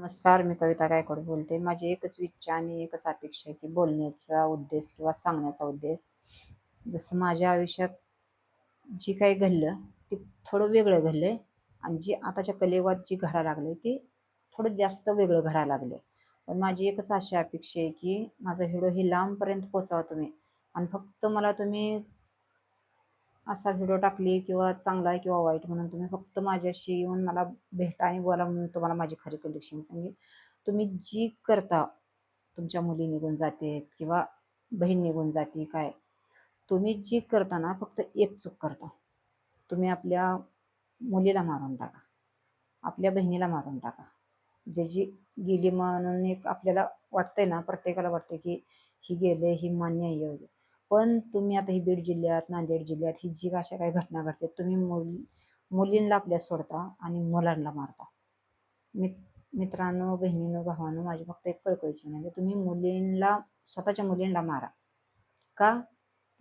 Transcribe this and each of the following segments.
नमस्कार, मी कविता गायकवाड बोलते. माझी एकच इच्छा आणि एकच अपेक्षा आहे की बोलण्याचा उद्देश किंवा सांगण्याचा उद्देश, जसं माझ्या आयुष्यात जी काही घडलं ते थोडं वेगळं घडलंय आणि जी आताच्या कलेवर जी घडायला लागले ते थोडं जास्त वेगळं घडायला लागले. पण माझी एकच अशी अपेक्षा आहे की माझा व्हिडिओ हे लांबपर्यंत पोहोचवा तुम्ही, आणि फक्त मला तुम्ही असा व्हिडिओ टाकली किंवा चांगला आहे किंवा वाईट म्हणून तुम्ही फक्त माझ्याशी येऊन मला भेटा आणि बोला, म्हणून तुम्हाला माझी खरी कंडिशन सांगेल. तुम्ही जी करता, तुमच्या मुली निघून जाते किंवा बहीण निघून जाते, काय तुम्ही जी करता ना, फक्त एक चूक करता. तुम्ही आपल्या मुलीला मारून टाका, आपल्या बहिणीला मारून टाका. ज्याची गेली म्हणून एक आपल्याला वाटतंय ना, प्रत्येकाला वाटतं की ही गेले, ही मान्य आहे वगैरे. पण तुम्ही आता ही बीड जिल्ह्यात, नांदेड जिल्ह्यात ही जी अशा काही घटना घडतात, तुम्ही मुलींना आपल्या सोडता आणि मुलांना मारता. मित्रांनो, बहिणींनो, भावांनो, माझी फक्त एक कळकळीची म्हणजे तुम्ही मुलींना, स्वतःच्या मुलींना मारा का?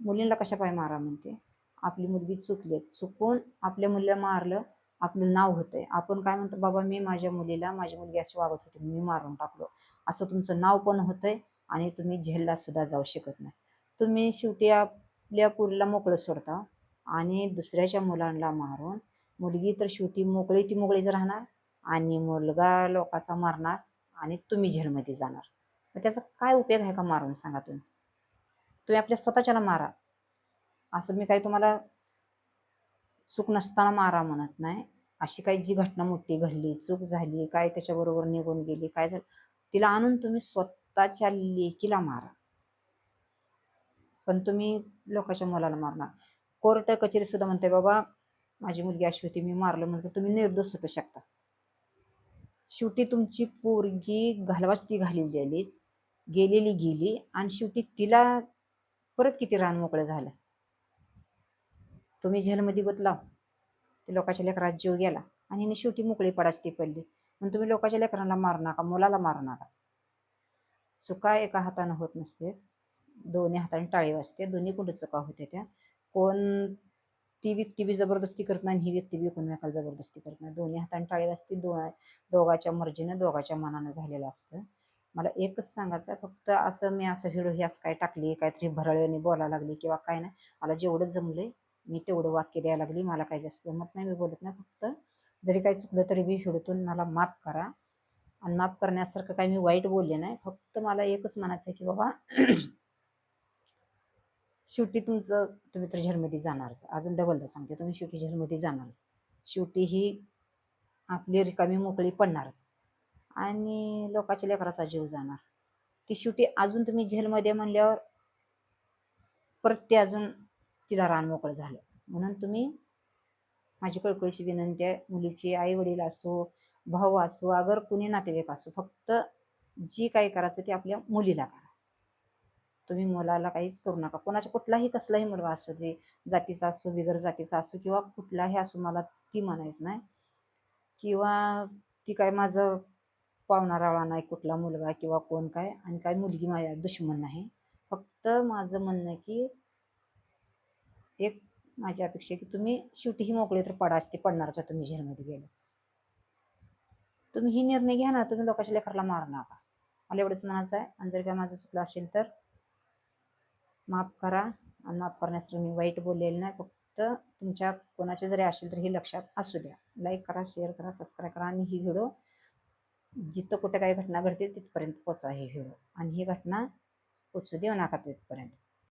मुलींना कशा पाय मारा म्हणते, आपली मुलगी चुकली, चुकून आपल्या मुलीला मारलं, आपलं नाव होतंय. आपण काय म्हणतो, बाबा मी माझ्या मुलीला, माझी मुलगी अशी वागत होती, मी मारून टाकलो, असं तुमचं नाव पण होतंय आणि तुम्ही जेलला सुद्धा जाऊ शकत नाही. तुम्ही शेवटी आपल्या पुरीला मोकळं सोडता आणि दुसऱ्याच्या मुलांना मारून, मुलगी तर शेवटी मोकळी ती मोकळीच राहणार आणि मुलगा लोकाचा मारणार आणि तुम्ही जेलमध्ये जाणार. मग त्याचा काय उपयोग आहे का मारून, सांगा तुम्ही? तुम्ही आपल्या स्वतःच्याला मारा. असं मी काही तुम्हाला चूक नसताना मारा म्हणत नाही. अशी काही जी घटना मोठी घडली, चूक झाली, काय त्याच्याबरोबर निघून गेली, काय झालं, तिला आणून तुम्ही स्वतःच्या लेकीला मारा. पण तुम्ही लोकांच्या मुलाला मारणार. कोर्ट कचेरी सुद्धा म्हणते, बाबा माझी मुलगी अशी होती, मी मारलं म्हणतो, तुम्ही निर्दोष सुटू शकता. शेवटी तुमची पोरगी घालवाच ती घालवलेलीच, गेलेली गेली, आणि शेवटी तिला परत किती रान मोकळं झालं. तुम्ही जेलमध्ये गुतला, ते लोकांच्या लेकरात जीव गेला आणि हिने शेवटी मोकळी पडाच ती पडली. मग तुम्ही लोकांच्या लेकरांना मारू नका, मुलाला मारू नका. चुका एका हातानं होत नसते, दोन्ही हाताने टाळी वाजते. दोन्ही कुठे चुका होते त्या. कोण ती व्यक्ती बी जबरदस्ती करत नाही, ही व्यक्ती बी एकमेकाला जबरदस्ती करत नाही. दोन्ही हाताने टाळी वाजते. दोघाच्या मर्जीनं, दोघाच्या मनानं झालेलं असतं. मला एकच सांगायचं आहे, फक्त असं मी असं व्हिडिओ ही असं काय टाकली, काहीतरी भरळ्याने बोलायला लागली किंवा काय नाही. मला जेवढं जमले मी तेवढं वाक्य द्यायला लागली. मला काही जास्त जमत नाही, मी बोलत नाही. फक्त जरी काही चुकलं तरी बी व्हिडिओतून मला माफ करा. आणि माफ करण्यासारखं काही मी वाईट बोलले नाही. फक्त मला एकच म्हणायचं आहे की बाबा शेवटी तुम्ही तर जेलमध्ये जाणारच. अजून डबलदा सांगते, तुम्ही शेवटी जेलमध्ये जाणारच. शेवटी ही आपली रिकामी मोकळी पडणारच आणि लोकांच्या लेकराचा जीव जाणार. ती शेवटी अजून तुम्ही जेलमध्ये म्हणल्यावर परत ते अजून तिला रान मोकळं झालं. म्हणून तुम्ही, माझी कळकळीची विनंती आहे, मुलीची आई वडील असो, भाऊ असो, अगर कुणी नातेवाईक असो, फक्त जी काही करायचं ते आपल्या मुलीला करा. तुम्ही मुलाला काहीच करू नका. कोणाचा कुठलाही कसलाही मुलगा असू दे, जातीचा असो, बिगर जातीचा असो किंवा कुठलाही असो, मला ती म्हणायचं नाही किंवा ती काय माझं पाहुणारावळा नाही कुठला मुलगा किंवा कोण काय, आणि काय मुलगी माझ्या दुश्मन नाही. फक्त माझं म्हणणं आहे की एक माझी अपेक्षा की तुम्ही शेवटी ही मोकळी तर पडा, असते पडणारच आहे तुम्ही जेलमध्ये गेले. तुम्ही ही निर्णय घ्या ना, तुम्ही लोकांच्या लेकराला मारू नका. मला एवढंच म्हणायचं आहे. आणि जर काय माझं चुकलं असेल तर माफ करा. आणि माफ करण्यासाठी मी वाईट बोललेलं नाही. फक्त तुमच्या कोणाचे जरी असेल तर हे लक्षात असू द्या. लाईक करा, शेअर करा, सबस्क्राईब करा आणि ही व्हिडिओ जिथं कुठे काही घटना घडतील तिथपर्यंत पोचवा ही व्हिडिओ, आणि ही घटना पोचू देऊ नका तिथपर्यंत.